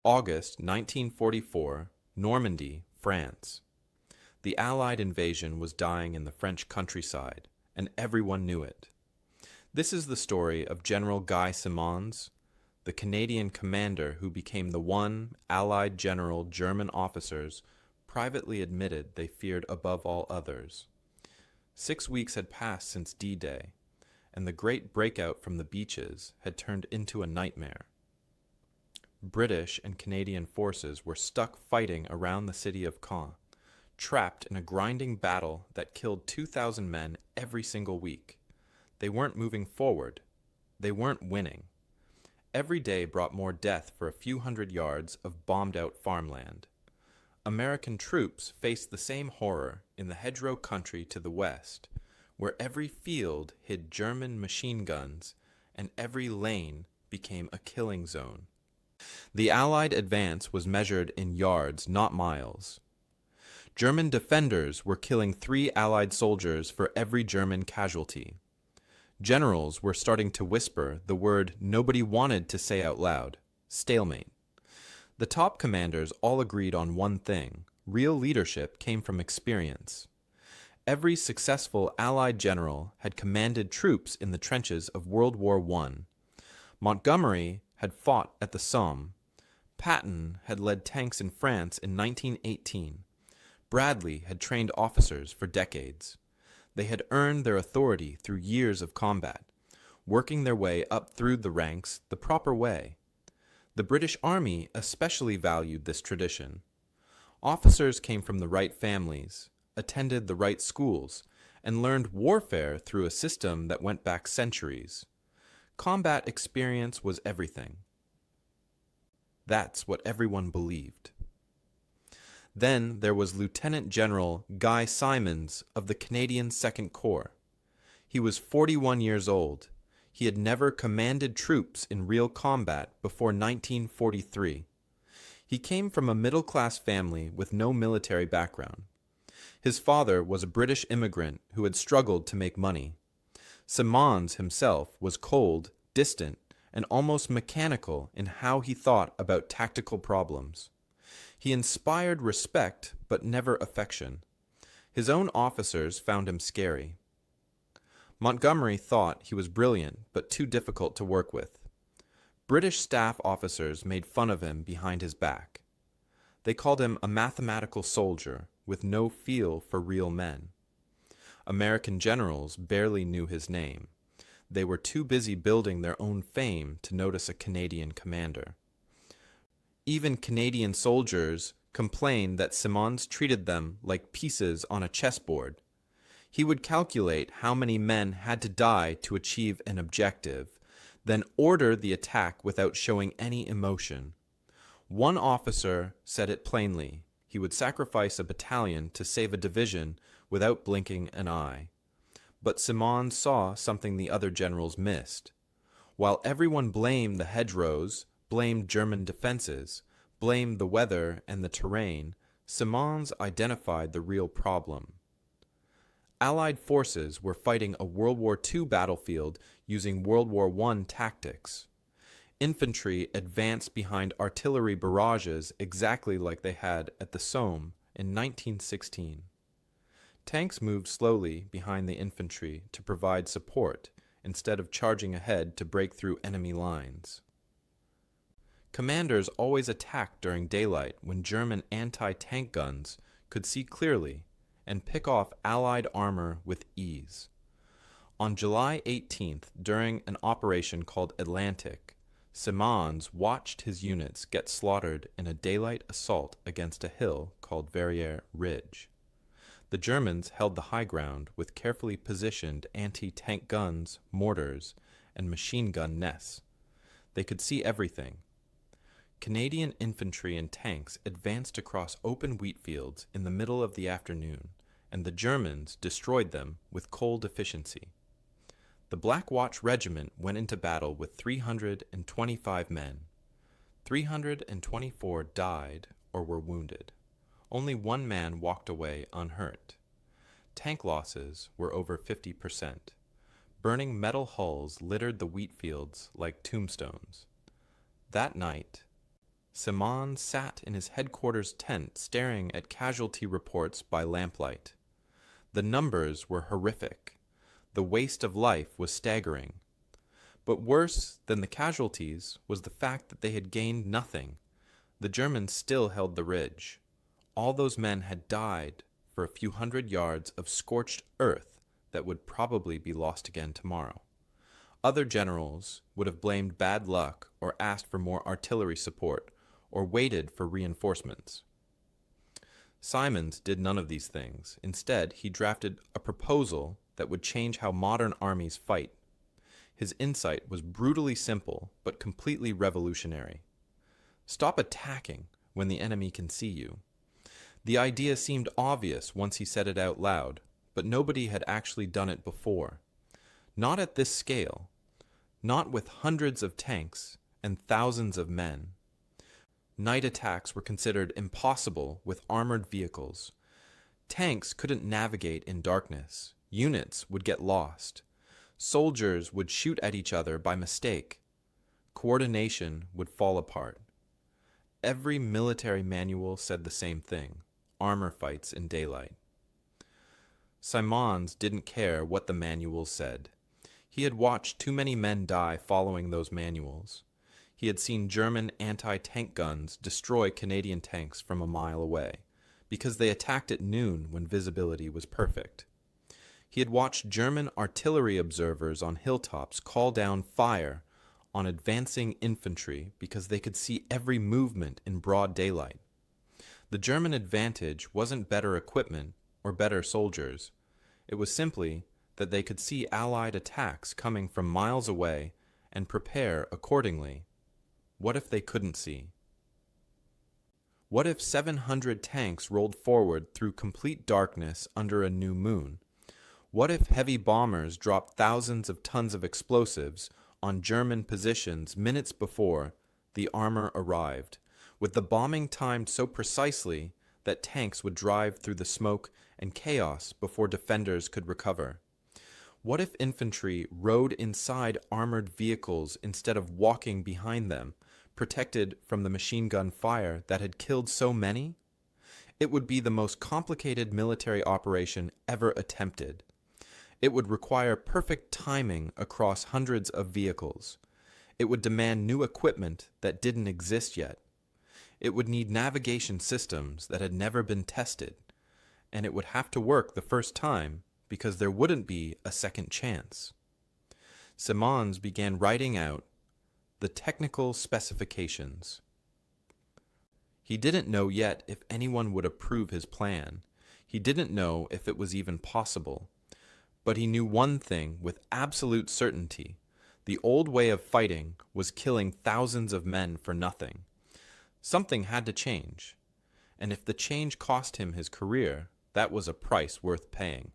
August 1944, Normandy, France. The Allied invasion was dying in the French countryside, and everyone knew it. This is the story of General Guy Simonds, the Canadian commander who became the one Allied general German officers privately admitted they feared above all others. 6 weeks had passed since D-Day, and the great breakout from the beaches had turned into a nightmare. British and Canadian forces were stuck fighting around the city of Caen, trapped in a grinding battle that killed 2,000 men every single week. They weren't moving forward. They weren't winning. Every day brought more death for a few hundred yards of bombed-out farmland. American troops faced the same horror in the hedgerow country to the west, where every field hid German machine guns and every lane became a killing zone. The Allied advance was measured in yards, not miles. German defenders were killing 3 Allied soldiers for every German casualty. Generals were starting to whisper the word nobody wanted to say out loud: stalemate. The top commanders all agreed on one thing: real leadership came from experience. Every successful Allied general had commanded troops in the trenches of World War I. Montgomery had fought at the Somme. Patton had led tanks in France in 1918. Bradley had trained officers for decades. They had earned their authority through years of combat, working their way up through the ranks the proper way. The British Army especially valued this tradition. Officers came from the right families, attended the right schools, and learned warfare through a system that went back centuries. Combat experience was everything. That's what everyone believed. Then there was Lieutenant General Guy Simonds of the Canadian Second Corps. He was 41 years old. He had never commanded troops in real combat before 1943. He came from a middle-class family with no military background. His father was a British immigrant who had struggled to make money. Simonds himself was cold, distant, and almost mechanical in how he thought about tactical problems. He inspired respect, but never affection. His own officers found him scary. Montgomery thought he was brilliant, but too difficult to work with. British staff officers made fun of him behind his back. They called him a mathematical soldier with no feel for real men. American generals barely knew his name. They were too busy building their own fame to notice a Canadian commander. Even Canadian soldiers complained that Simonds treated them like pieces on a chessboard. He would calculate how many men had to die to achieve an objective, then order the attack without showing any emotion. One officer said it plainly: he would sacrifice a battalion to save a division without blinking an eye. But Simonds saw something the other generals missed. While everyone blamed the hedgerows, blamed German defenses, blamed the weather and the terrain, Simonds identified the real problem. Allied forces were fighting a World War II battlefield using World War I tactics. Infantry advanced behind artillery barrages exactly like they had at the Somme in 1916. Tanks moved slowly behind the infantry to provide support instead of charging ahead to break through enemy lines. Commanders always attacked during daylight when German anti-tank guns could see clearly and pick off Allied armor with ease. On July 18th, during an operation called Atlantic, Simonds watched his units get slaughtered in a daylight assault against a hill called Verrières Ridge. The Germans held the high ground with carefully positioned anti-tank guns, mortars, and machine gun nests. They could see everything. Canadian infantry and tanks advanced across open wheat fields in the middle of the afternoon, and the Germans destroyed them with cold efficiency. The Black Watch Regiment went into battle with 325 men. 324 died or were wounded. Only one man walked away unhurt. Tank losses were over 50%. Burning metal hulls littered the wheat fields like tombstones. That night, Simon sat in his headquarters tent staring at casualty reports by lamplight. The numbers were horrific. The waste of life was staggering. But worse than the casualties was the fact that they had gained nothing. The Germans still held the ridge. All those men had died for a few hundred yards of scorched earth that would probably be lost again tomorrow. Other generals would have blamed bad luck or asked for more artillery support or waited for reinforcements. Simons did none of these things. Instead, he drafted a proposal that would change how modern armies fight. His insight was brutally simple, but completely revolutionary. Stop attacking when the enemy can see you. The idea seemed obvious once he said it out loud, but nobody had actually done it before. Not at this scale. Not with hundreds of tanks and thousands of men. Night attacks were considered impossible with armored vehicles. Tanks couldn't navigate in darkness. Units would get lost. Soldiers would shoot at each other by mistake. Coordination would fall apart. Every military manual said the same thing: armor fights in daylight. Simons didn't care what the manuals said. He had watched too many men die following those manuals. He had seen German anti-tank guns destroy Canadian tanks from a mile away, because they attacked at noon when visibility was perfect. He had watched German artillery observers on hilltops call down fire on advancing infantry because they could see every movement in broad daylight. The German advantage wasn't better equipment or better soldiers. It was simply that they could see Allied attacks coming from miles away and prepare accordingly. What if they couldn't see? What if 700 tanks rolled forward through complete darkness under a new moon? What if heavy bombers dropped thousands of tons of explosives on German positions minutes before the armor arrived, with the bombing timed so precisely that tanks would drive through the smoke and chaos before defenders could recover? What if infantry rode inside armored vehicles instead of walking behind them, protected from the machine gun fire that had killed so many? It would be the most complicated military operation ever attempted. It would require perfect timing across hundreds of vehicles. It would demand new equipment that didn't exist yet. It would need navigation systems that had never been tested. And it would have to work the first time because there wouldn't be a second chance. Simons began writing out the technical specifications. He didn't know yet if anyone would approve his plan. He didn't know if it was even possible. But he knew one thing with absolute certainty: the old way of fighting was killing thousands of men for nothing. Something had to change, and if the change cost him his career, that was a price worth paying.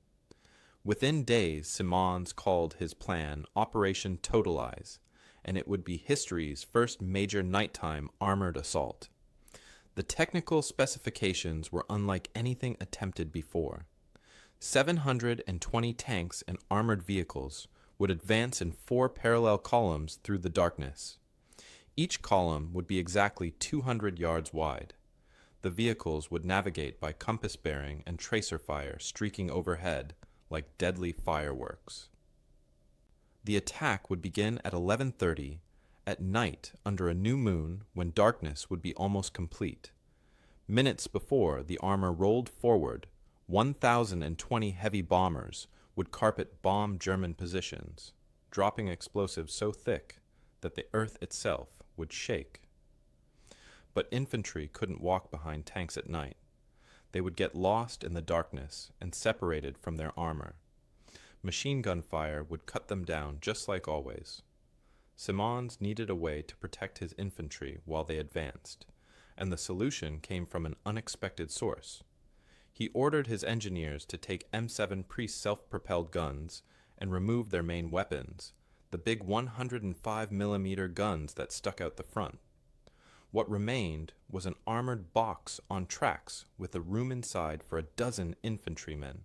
Within days, Simons called his plan Operation Totalize, and it would be history's first major nighttime armored assault. The technical specifications were unlike anything attempted before. 720 tanks and armored vehicles would advance in 4 parallel columns through the darkness. Each column would be exactly 200 yards wide. The vehicles would navigate by compass bearing and tracer fire streaking overhead like deadly fireworks. The attack would begin at 11:30 at night under a new moon when darkness would be almost complete. Minutes before the armor rolled forward, 1,020 heavy bombers would carpet bomb German positions, dropping explosives so thick that the earth itself would shake. But infantry couldn't walk behind tanks at night. They would get lost in the darkness and separated from their armor. Machine gun fire would cut them down just like always. Simons needed a way to protect his infantry while they advanced, and the solution came from an unexpected source. He ordered his engineers to take M7 self-propelled guns and remove their main weapons, the big 105mm guns that stuck out the front. What remained was an armored box on tracks with a room inside for a dozen infantrymen.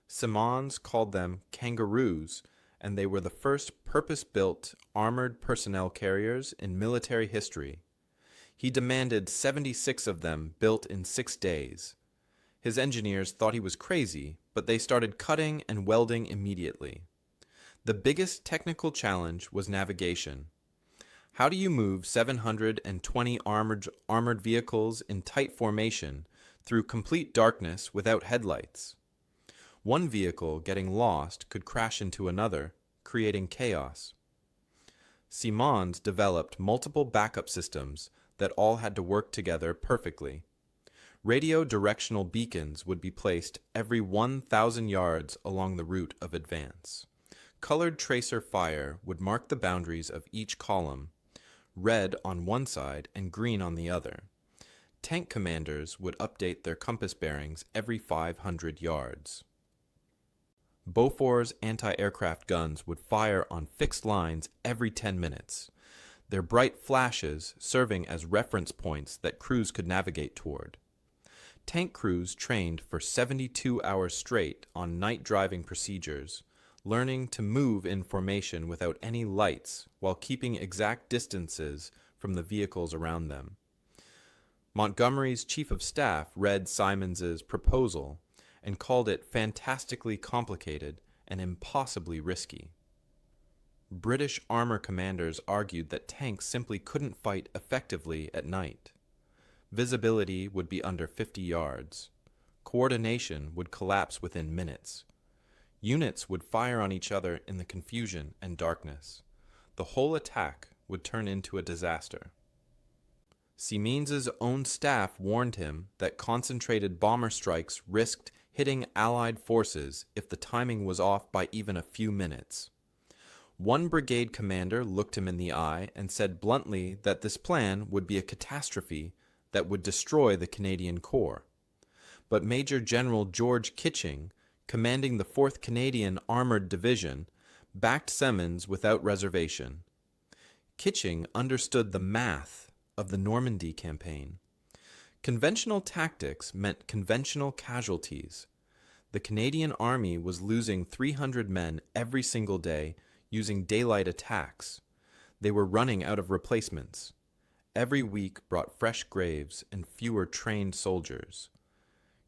Simons called them kangaroos, and they were the first purpose-built armored personnel carriers in military history. He demanded 76 of them built in 6 days. His engineers thought he was crazy, but they started cutting and welding immediately. The biggest technical challenge was navigation. How do you move 720 armored vehicles in tight formation through complete darkness without headlights? One vehicle getting lost could crash into another, creating chaos. Simons developed multiple backup systems that all had to work together perfectly. Radio directional beacons would be placed every 1,000 yards along the route of advance. Colored tracer fire would mark the boundaries of each column, red on one side and green on the other. Tank commanders would update their compass bearings every 500 yards. Beaufort's anti-aircraft guns would fire on fixed lines every 10 minutes, their bright flashes serving as reference points that crews could navigate toward. Tank crews trained for 72 hours straight on night driving procedures, learning to move in formation without any lights while keeping exact distances from the vehicles around them. Montgomery's chief of staff read Simons's proposal and called it fantastically complicated and impossibly risky. British armor commanders argued that tanks simply couldn't fight effectively at night. Visibility would be under 50 yards. Coordination would collapse within minutes. Units would fire on each other in the confusion and darkness. The whole attack would turn into a disaster. Simons's own staff warned him that concentrated bomber strikes risked hitting Allied forces if the timing was off by even a few minutes. One brigade commander looked him in the eye and said bluntly that this plan would be a catastrophe that would destroy the Canadian Corps. But Major General George Kitching, commanding the 4th Canadian Armored Division, backed Simons without reservation. Kitching understood the math of the Normandy campaign. Conventional tactics meant conventional casualties. The Canadian Army was losing 300 men every single day using daylight attacks. They were running out of replacements. Every week brought fresh graves and fewer trained soldiers.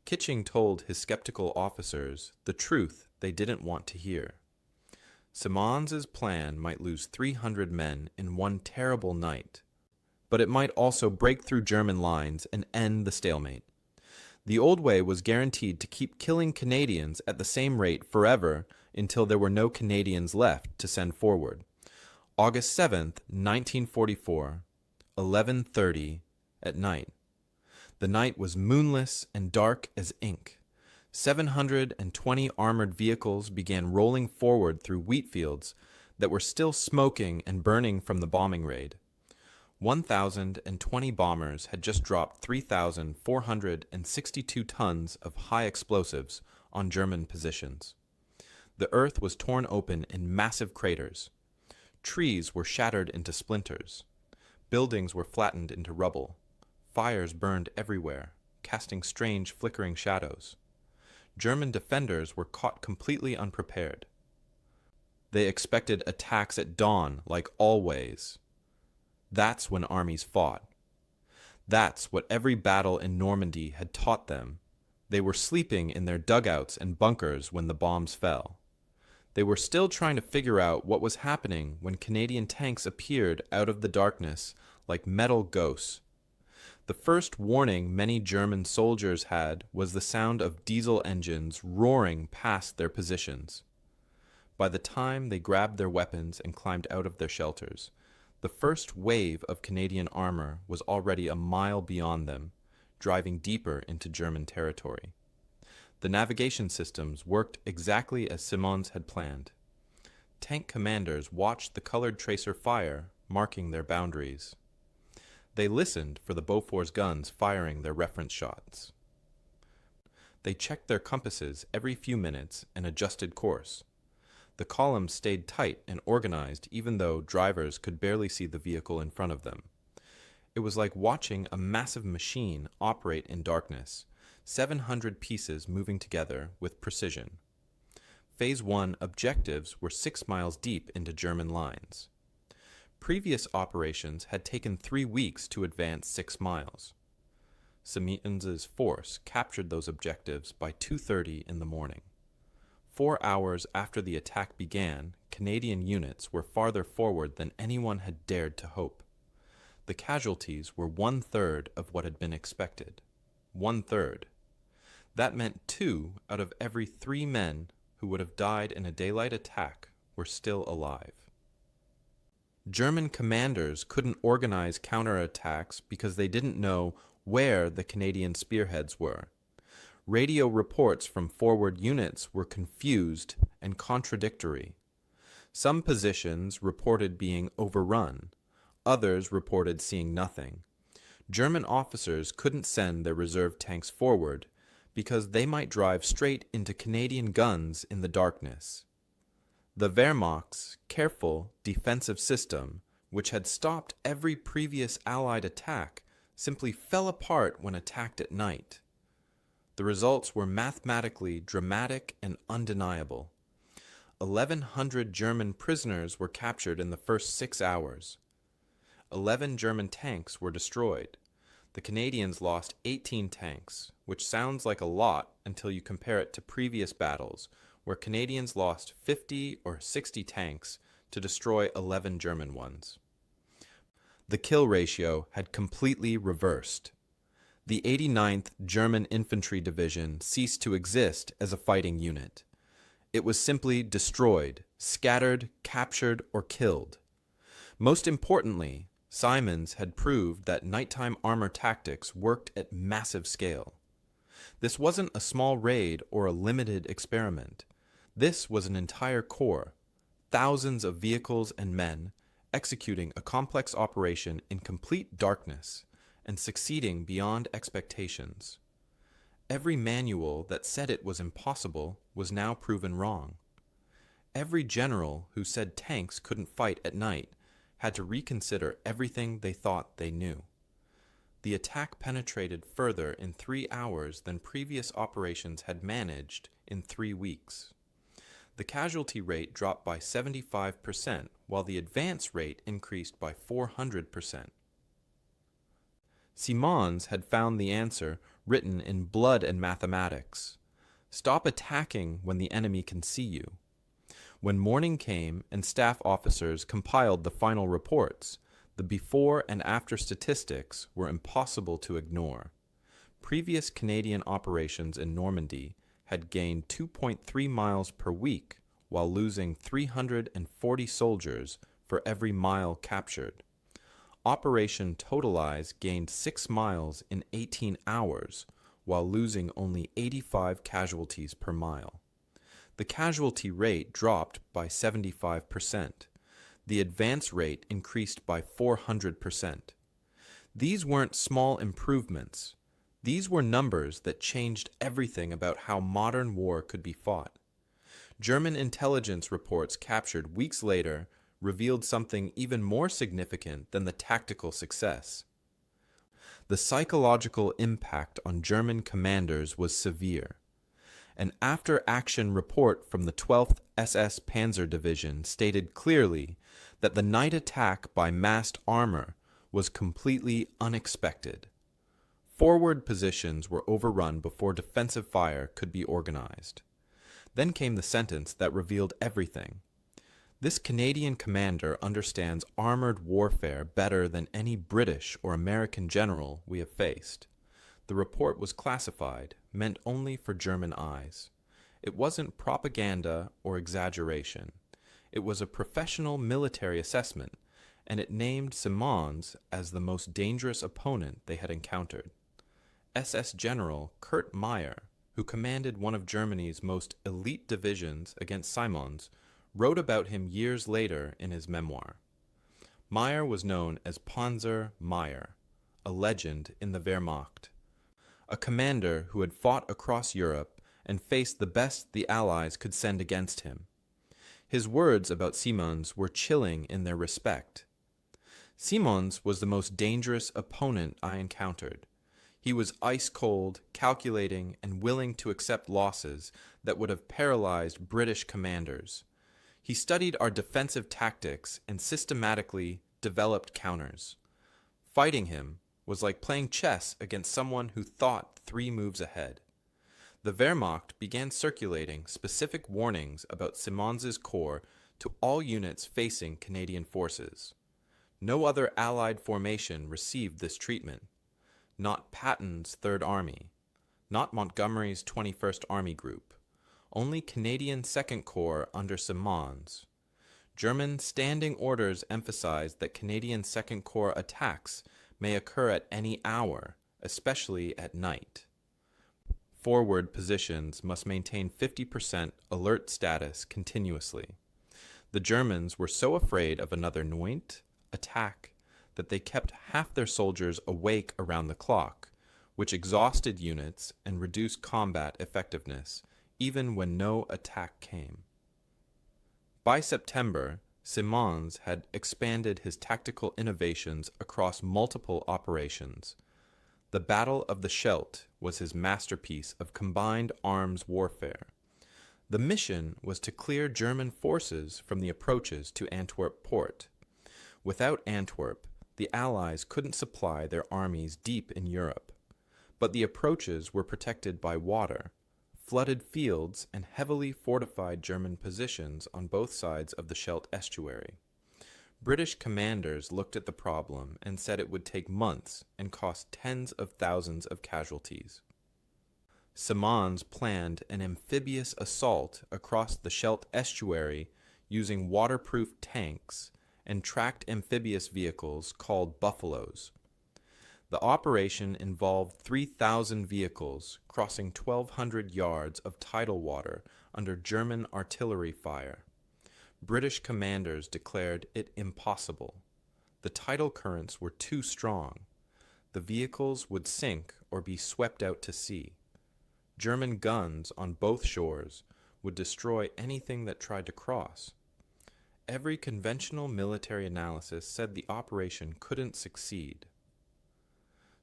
Kitching told his skeptical officers the truth they didn't want to hear. Simons's plan might lose 300 men in one terrible night, but it might also break through German lines and end the stalemate. The old way was guaranteed to keep killing Canadians at the same rate forever until there were no Canadians left to send forward. August 7th, 1944, 11:30 at night. The night was moonless and dark as ink. 720 armored vehicles began rolling forward through wheat fields that were still smoking and burning from the bombing raid. 1,020 bombers had just dropped 3,462 tons of high explosives on German positions. The earth was torn open in massive craters. Trees were shattered into splinters. Buildings were flattened into rubble. Fires burned everywhere, casting strange flickering shadows. German defenders were caught completely unprepared. They expected attacks at dawn like always. That's when armies fought. That's what every battle in Normandy had taught them. They were sleeping in their dugouts and bunkers when the bombs fell. They were still trying to figure out what was happening when Canadian tanks appeared out of the darkness like metal ghosts. The first warning many German soldiers had was the sound of diesel engines roaring past their positions. By the time they grabbed their weapons and climbed out of their shelters, the first wave of Canadian armor was already a mile beyond them, driving deeper into German territory. The navigation systems worked exactly as Simons had planned. Tank commanders watched the colored tracer fire, marking their boundaries. They listened for the Beaufort's guns firing their reference shots. They checked their compasses every few minutes and adjusted course. The columns stayed tight and organized even though drivers could barely see the vehicle in front of them. It was like watching a massive machine operate in darkness, 700 pieces moving together with precision. Phase 1 objectives were 6 miles deep into German lines. Previous operations had taken 3 weeks to advance 6 miles. Siemens's force captured those objectives by 2:30 in the morning. 4 hours after the attack began, Canadian units were farther forward than anyone had dared to hope. The casualties were 1/3 of what had been expected. 1/3. That meant 2 out of every 3 men who would have died in a daylight attack were still alive. German commanders couldn't organize counterattacks because they didn't know where the Canadian spearheads were. Radio reports from forward units were confused and contradictory. Some positions reported being overrun. Others reported seeing nothing. German officers couldn't send their reserve tanks forward because they might drive straight into Canadian guns in the darkness. The Wehrmacht's careful defensive system, which had stopped every previous Allied attack, simply fell apart when attacked at night. The results were mathematically dramatic and undeniable. 1,100 German prisoners were captured in the first 6 hours. 11 German tanks were destroyed. The Canadians lost 18 tanks, which sounds like a lot until you compare it to previous battles, where Canadians lost 50 or 60 tanks to destroy 11 German ones. The kill ratio had completely reversed. The 89th German Infantry Division ceased to exist as a fighting unit. It was simply destroyed, scattered, captured, or killed. Most importantly, Siemens had proved that nighttime armor tactics worked at massive scale. This wasn't a small raid or a limited experiment. This was an entire corps, thousands of vehicles and men, executing a complex operation in complete darkness and succeeding beyond expectations. Every manual that said it was impossible was now proven wrong. Every general who said tanks couldn't fight at night had to reconsider everything they thought they knew. The attack penetrated further in 3 hours than previous operations had managed in 3 weeks. The casualty rate dropped by 75%, while the advance rate increased by 400%. Siemens had found the answer written in blood and mathematics. Stop attacking when the enemy can see you. When morning came and staff officers compiled the final reports, the before and after statistics were impossible to ignore. Previous Canadian operations in Normandy had gained 2.3 miles per week while losing 340 soldiers for every mile captured. Operation Totalize gained 6 miles in 18 hours while losing only 85 casualties per mile. The casualty rate dropped by 75%. The advance rate increased by 400%. These weren't small improvements. These were numbers that changed everything about how modern war could be fought. German intelligence reports captured weeks later revealed something even more significant than the tactical success. The psychological impact on German commanders was severe. An after-action report from the 12th SS Panzer Division stated clearly that the night attack by massed armor was completely unexpected. Forward positions were overrun before defensive fire could be organized. Then came the sentence that revealed everything. This Canadian commander understands armored warfare better than any British or American general we have faced. The report was classified, meant only for German eyes. It wasn't propaganda or exaggeration. It was a professional military assessment, and it named Siemens as the most dangerous opponent they had encountered. SS General Kurt Meyer, who commanded one of Germany's most elite divisions against Siemens, wrote about him years later in his memoir. Meyer was known as Panzer Meyer, a legend in the Wehrmacht, a commander who had fought across Europe and faced the best the Allies could send against him. His words about Siemens were chilling in their respect. Siemens was the most dangerous opponent I encountered. He was ice-cold, calculating, and willing to accept losses that would have paralyzed British commanders. He studied our defensive tactics and systematically developed counters. Fighting him was like playing chess against someone who thought 3 moves ahead. The Wehrmacht began circulating specific warnings about Simmons's corps to all units facing Canadian forces. No other Allied formation received this treatment. Not Patton's Third Army, not Montgomery's 21st Army Group, only Canadian Second Corps under Simmons. German standing orders emphasized that Canadian Second Corps attacks may occur at any hour, especially at night. Forward positions must maintain 50% alert status continuously. The Germans were so afraid of another Neunt attack that they kept half their soldiers awake around the clock, which exhausted units and reduced combat effectiveness, even when no attack came. By September, Simmons had expanded his tactical innovations across multiple operations. The Battle of the Scheldt was his masterpiece of combined arms warfare. The mission was to clear German forces from the approaches to Antwerp port. Without Antwerp, the Allies couldn't supply their armies deep in Europe, but the approaches were protected by water, flooded fields, and heavily fortified German positions on both sides of the Scheldt estuary. British commanders looked at the problem and said it would take months and cost tens of thousands of casualties. Simmons planned an amphibious assault across the Scheldt estuary using waterproof tanks and tracked amphibious vehicles called buffaloes. The operation involved 3,000 vehicles crossing 1,200 yards of tidal water under German artillery fire. British commanders declared it impossible. The tidal currents were too strong. The vehicles would sink or be swept out to sea. German guns on both shores would destroy anything that tried to cross. Every conventional military analysis said the operation couldn't succeed.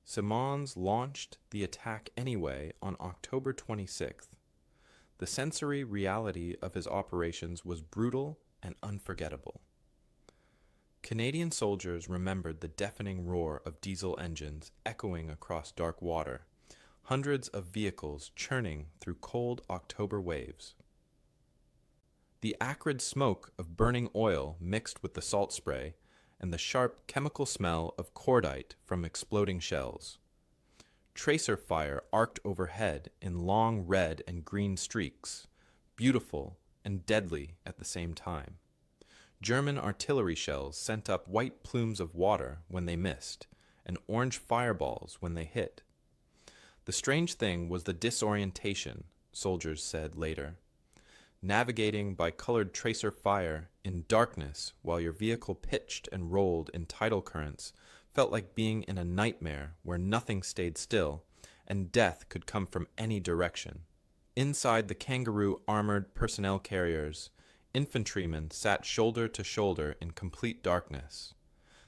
Simmons launched the attack anyway on October 26th. The sensory reality of his operations was brutal and unforgettable. Canadian soldiers remembered the deafening roar of diesel engines echoing across dark water, hundreds of vehicles churning through cold October waves. The acrid smoke of burning oil mixed with the salt spray and the sharp chemical smell of cordite from exploding shells. Tracer fire arced overhead in long red and green streaks, beautiful and deadly at the same time. German artillery shells sent up white plumes of water when they missed, and orange fireballs when they hit. The strange thing was the disorientation, soldiers said later. Navigating by colored tracer fire in darkness while your vehicle pitched and rolled in tidal currents felt like being in a nightmare where nothing stayed still and death could come from any direction. Inside the Kangaroo armored personnel carriers, infantrymen sat shoulder to shoulder in complete darkness.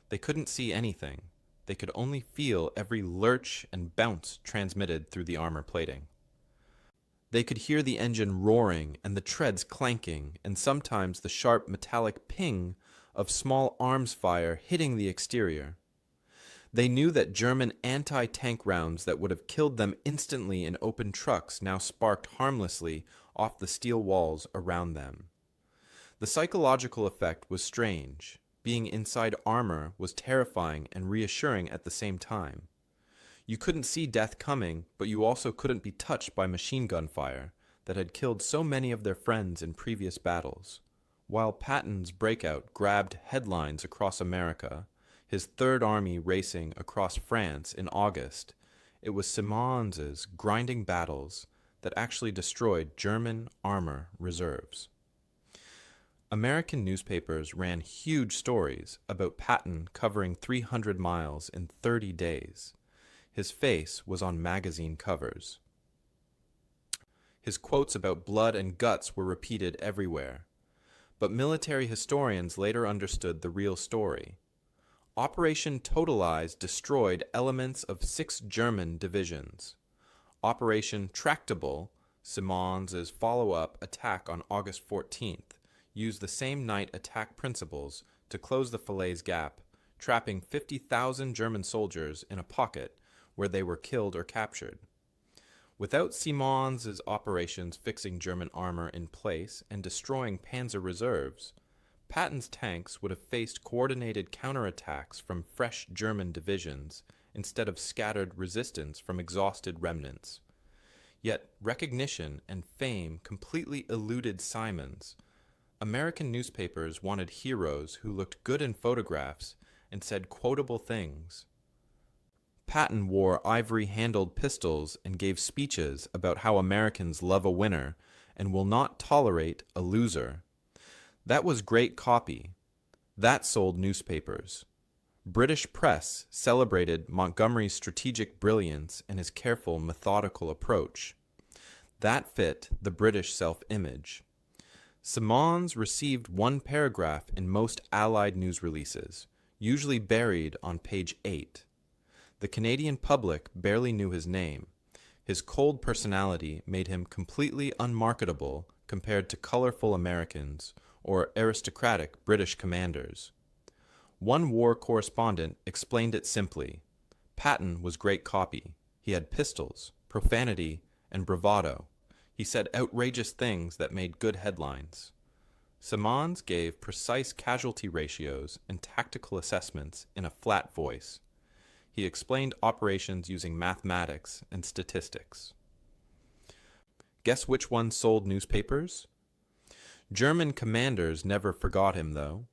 They couldn't see anything. They could only feel every lurch and bounce transmitted through the armor plating. They could hear the engine roaring and the treads clanking, and sometimes the sharp metallic ping of small arms fire hitting the exterior. They knew that German anti-tank rounds that would have killed them instantly in open trucks now sparked harmlessly off the steel walls around them. The psychological effect was strange. Being inside armor was terrifying and reassuring at the same time. You couldn't see death coming, but you also couldn't be touched by machine gun fire that had killed so many of their friends in previous battles. While Patton's breakout grabbed headlines across America, his Third Army racing across France in August, it was Simmons's grinding battles that actually destroyed German armor reserves. American newspapers ran huge stories about Patton covering 300 miles in 30 days. His face was on magazine covers. His quotes about blood and guts were repeated everywhere. But military historians later understood the real story. Operation Totalize destroyed elements of 6 German divisions. Operation Tractable, Simmons's follow-up attack on August 14th, used the same night attack principles to close the Falaise Gap, trapping 50,000 German soldiers in a pocket where they were killed or captured. Without Siemens's operations fixing German armor in place and destroying panzer reserves, Patton's tanks would have faced coordinated counterattacks from fresh German divisions instead of scattered resistance from exhausted remnants. Yet recognition and fame completely eluded Siemens. American newspapers wanted heroes who looked good in photographs and said quotable things. Patton wore ivory-handled pistols and gave speeches about how Americans love a winner and will not tolerate a loser. That was great copy. That sold newspapers. British press celebrated Montgomery's strategic brilliance and his careful, methodical approach. That fit the British self-image. Siemens received one paragraph in most Allied news releases, usually buried on page 8. The Canadian public barely knew his name. His cold personality made him completely unmarketable compared to colorful Americans or aristocratic British commanders. One war correspondent explained it simply. Patton was great copy. He had pistols, profanity, and bravado. He said outrageous things that made good headlines. Siemens gave precise casualty ratios and tactical assessments in a flat voice. He explained operations using mathematics and statistics. Guess which one sold newspapers? German commanders never forgot him, though.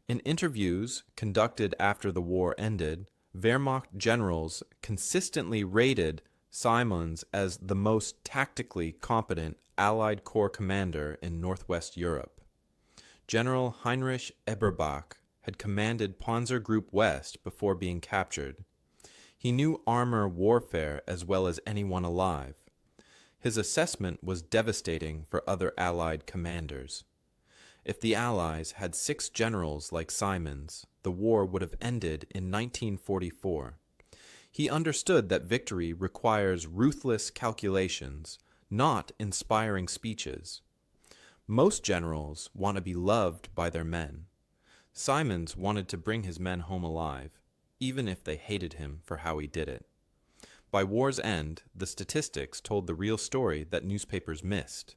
In interviews conducted after the war ended, Wehrmacht generals consistently rated Siemens as the most tactically competent Allied corps commander in Northwest Europe. General Heinrich Eberbach had commanded Panzer Group West before being captured. He knew armor warfare as well as anyone alive. His assessment was devastating for other Allied commanders. If the Allies had 6 generals like Siemens, the war would have ended in 1944. He understood that victory requires ruthless calculations, not inspiring speeches. Most generals want to be loved by their men. Siemens wanted to bring his men home alive, even if they hated him for how he did it. By war's end, the statistics told the real story that newspapers missed.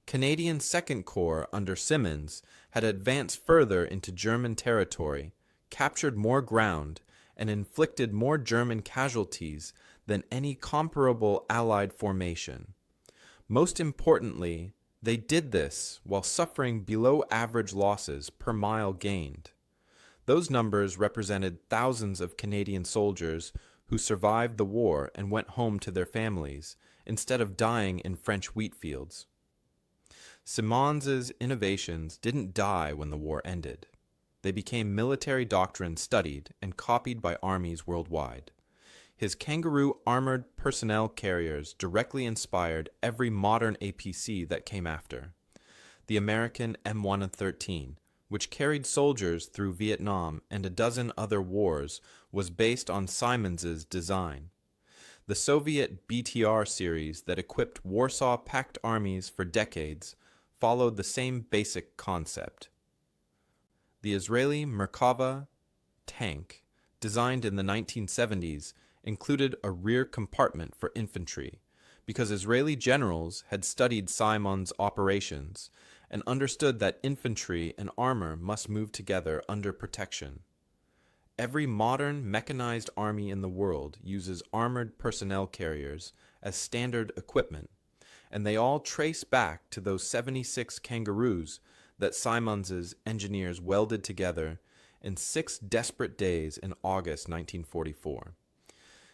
Canadian Second Corps under Siemens had advanced further into German territory, captured more ground, and inflicted more German casualties than any comparable Allied formation. Most importantly, they did this while suffering below-average losses per mile gained. Those numbers represented thousands of Canadian soldiers who survived the war and went home to their families, instead of dying in French wheat fields. Siemens's innovations didn't die when the war ended. They became military doctrine studied and copied by armies worldwide. His Kangaroo armored personnel carriers directly inspired every modern APC that came after. The American M113, which carried soldiers through Vietnam and a dozen other wars, was based on Siemens's design. The Soviet BTR series that equipped Warsaw Pact armies for decades followed the same basic concept. The Israeli Merkava tank, designed in the 1970s, included a rear compartment for infantry, because Israeli generals had studied Siemens operations and understood that infantry and armor must move together under protection. Every modern mechanized army in the world uses armored personnel carriers as standard equipment, and they all trace back to those 76 Kangaroos that Siemens's engineers welded together in 6 desperate days in August 1944.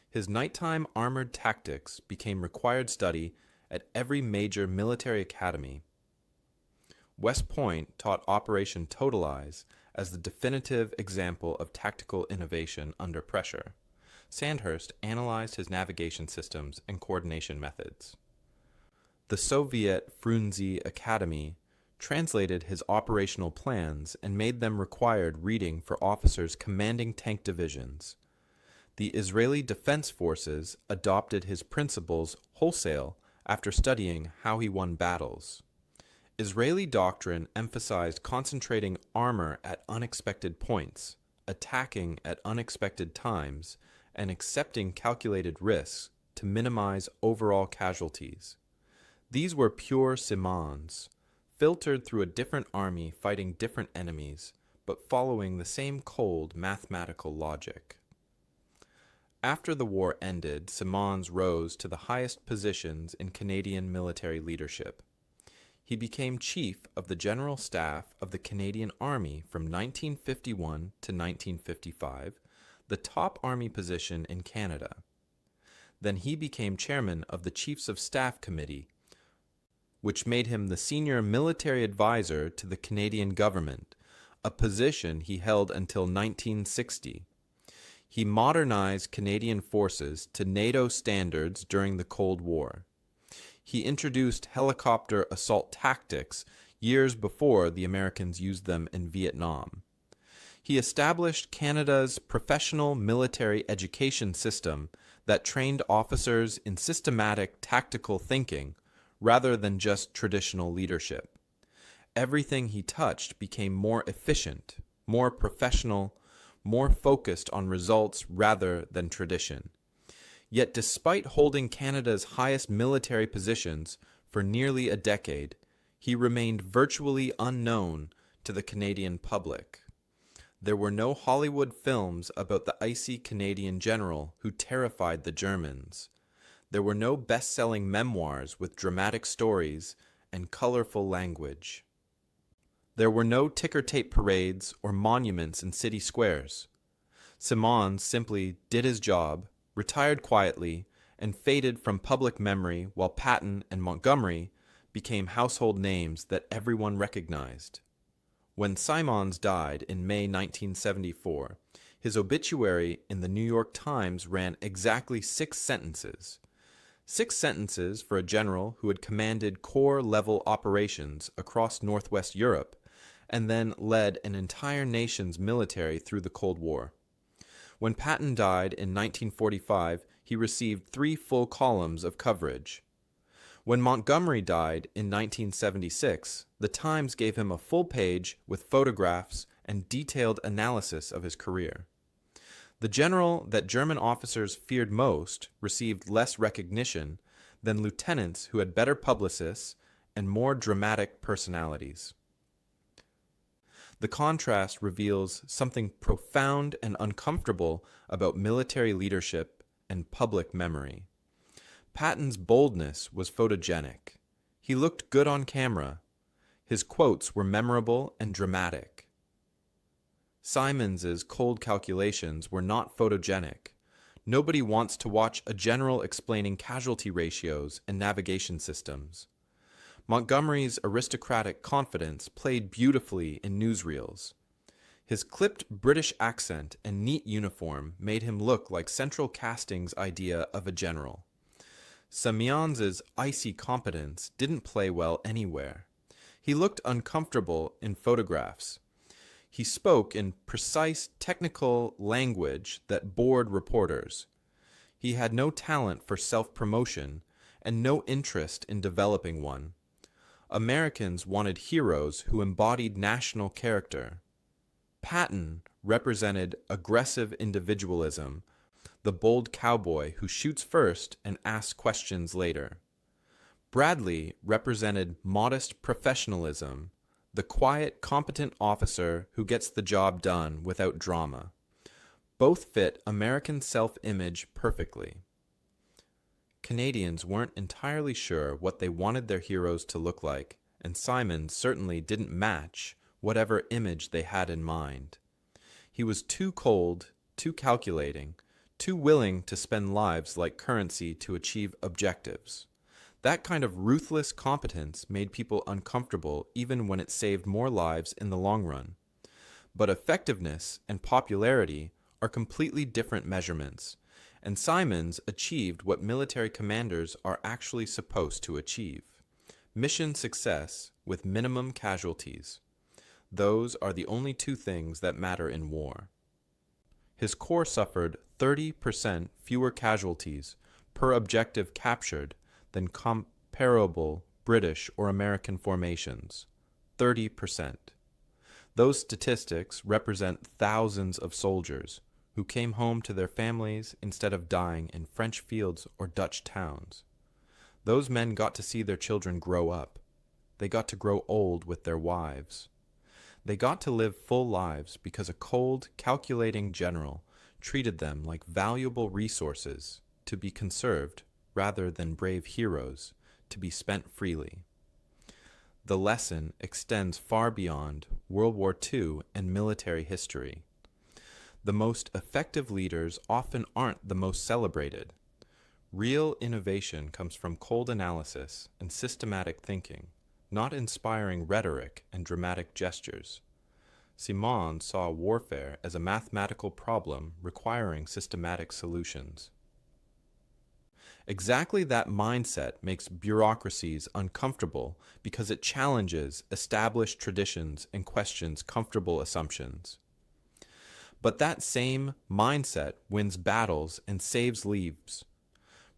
His nighttime armored tactics became required study at every major military academy. West Point taught Operation Totalize as the definitive example of tactical innovation under pressure. Sandhurst analyzed his navigation systems and coordination methods. The Soviet Frunze Academy translated his operational plans and made them required reading for officers commanding tank divisions. The Israeli Defense Forces adopted his principles wholesale after studying how he won battles. Israeli doctrine emphasized concentrating armor at unexpected points, attacking at unexpected times, and accepting calculated risks to minimize overall casualties. These were pure simons, filtered through a different army fighting different enemies, but following the same cold mathematical logic. After the war ended, Simons rose to the highest positions in Canadian military leadership. He became Chief of the General Staff of the Canadian Army from 1951 to 1955, the top Army position in Canada. Then he became Chairman of the Chiefs of Staff Committee, which made him the senior military advisor to the Canadian government, a position he held until 1960. He modernized Canadian forces to NATO standards during the Cold War. He introduced helicopter assault tactics years before the Americans used them in Vietnam. He established Canada's professional military education system that trained officers in systematic tactical thinking rather than just traditional leadership. Everything he touched became more efficient, more professional, more focused on results rather than tradition. Yet despite holding Canada's highest military positions for nearly a decade, he remained virtually unknown to the Canadian public. There were no Hollywood films about the icy Canadian general who terrified the Germans. There were no best-selling memoirs with dramatic stories and colorful language. There were no ticker-tape parades or monuments in city squares. Simons simply did his job, retired quietly, and faded from public memory while Patton and Montgomery became household names that everyone recognized. When Simons died in May 1974, his obituary in the New York Times ran exactly 6 sentences. 6 sentences for a general who had commanded corps-level operations across Northwest Europe and then led an entire nation's military through the Cold War. When Patton died in 1945, he received 3 full columns of coverage. When Montgomery died in 1976, the Times gave him a full page with photographs and detailed analysis of his career. The general that German officers feared most received less recognition than lieutenants who had better publicists and more dramatic personalities. The contrast reveals something profound and uncomfortable about military leadership and public memory. Patton's boldness was photogenic. He looked good on camera. His quotes were memorable and dramatic. Simons's cold calculations were not photogenic. Nobody wants to watch a general explaining casualty ratios and navigation systems. Montgomery's aristocratic confidence played beautifully in newsreels. His clipped British accent and neat uniform made him look like central casting's idea of a general. Simons's icy competence didn't play well anywhere. He looked uncomfortable in photographs. He spoke in precise technical language that bored reporters. He had no talent for self-promotion and no interest in developing one. Americans wanted heroes who embodied national character. Patton represented aggressive individualism, the bold cowboy who shoots first and asks questions later. Bradley represented modest professionalism, the quiet, competent officer who gets the job done without drama. Both fit American self-image perfectly. Canadians weren't entirely sure what they wanted their heroes to look like, and Simons certainly didn't match whatever image they had in mind. He was too cold, too calculating, too willing to spend lives like currency to achieve objectives. That kind of ruthless competence made people uncomfortable even when it saved more lives in the long run. But effectiveness and popularity are completely different measurements, and Simons achieved what military commanders are actually supposed to achieve: mission success with minimum casualties. Those are the only 2 things that matter in war. His corps suffered 30% fewer casualties per objective captured than comparable British or American formations, 30%. Those statistics represent thousands of soldiers who came home to their families instead of dying in French fields or Dutch towns. Those men got to see their children grow up. They got to grow old with their wives. They got to live full lives because a cold, calculating general treated them like valuable resources to be conserved rather than brave heroes to be spent freely. The lesson extends far beyond World War II and military history. The most effective leaders often aren't the most celebrated. Real innovation comes from cold analysis and systematic thinking, not inspiring rhetoric and dramatic gestures. Simon saw warfare as a mathematical problem requiring systematic solutions. Exactly that mindset makes bureaucracies uncomfortable because it challenges established traditions and questions comfortable assumptions. But that same mindset wins battles and saves lives.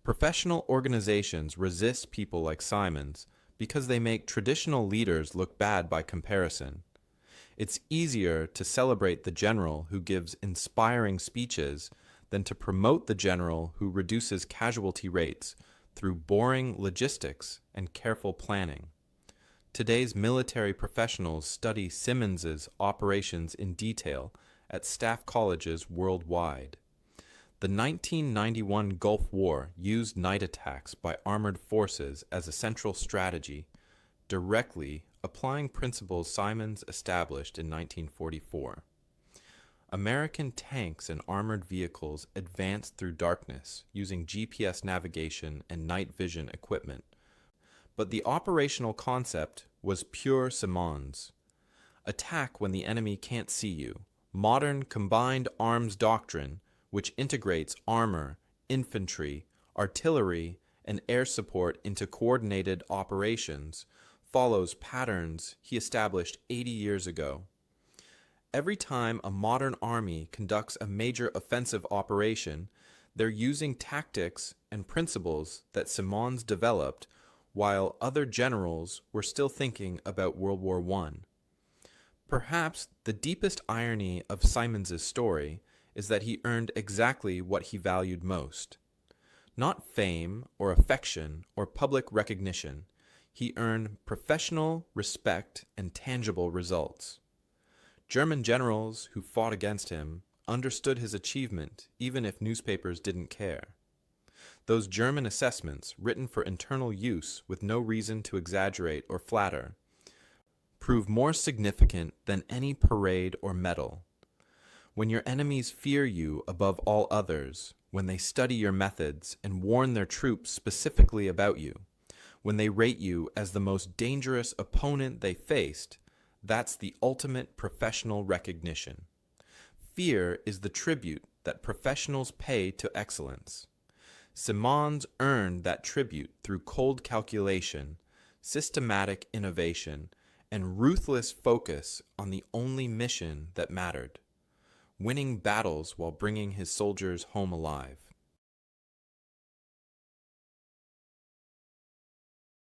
Professional organizations resist people like Simon's because they make traditional leaders look bad by comparison. It's easier to celebrate the general who gives inspiring speeches than to promote the general who reduces casualty rates through boring logistics and careful planning. Today's military professionals study Simmons's operations in detail at staff colleges worldwide. The 1991 Gulf War used night attacks by armored forces as a central strategy, directly applying principles Simon's established in 1944. American tanks and armored vehicles advanced through darkness using GPS navigation and night vision equipment. But the operational concept was pure Simon's. Attack when the enemy can't see you. Modern combined arms doctrine, which integrates armor, infantry, artillery, and air support into coordinated operations, follows patterns he established 80 years ago. Every time a modern army conducts a major offensive operation, they're using tactics and principles that Simon's developed while other generals were still thinking about World War I. Perhaps the deepest irony of Simons's story is that he earned exactly what he valued most. Not fame or affection or public recognition. He earned professional respect and tangible results. German generals who fought against him understood his achievement even if newspapers didn't care. Those German assessments, written for internal use with no reason to exaggerate or flatter, prove more significant than any parade or medal. When your enemies fear you above all others, when they study your methods and warn their troops specifically about you, when they rate you as the most dangerous opponent they faced, that's the ultimate professional recognition. Fear is the tribute that professionals pay to excellence. Simon's earned that tribute through cold calculation, systematic innovation, and ruthless focus on the only mission that mattered: winning battles while bringing his soldiers home alive.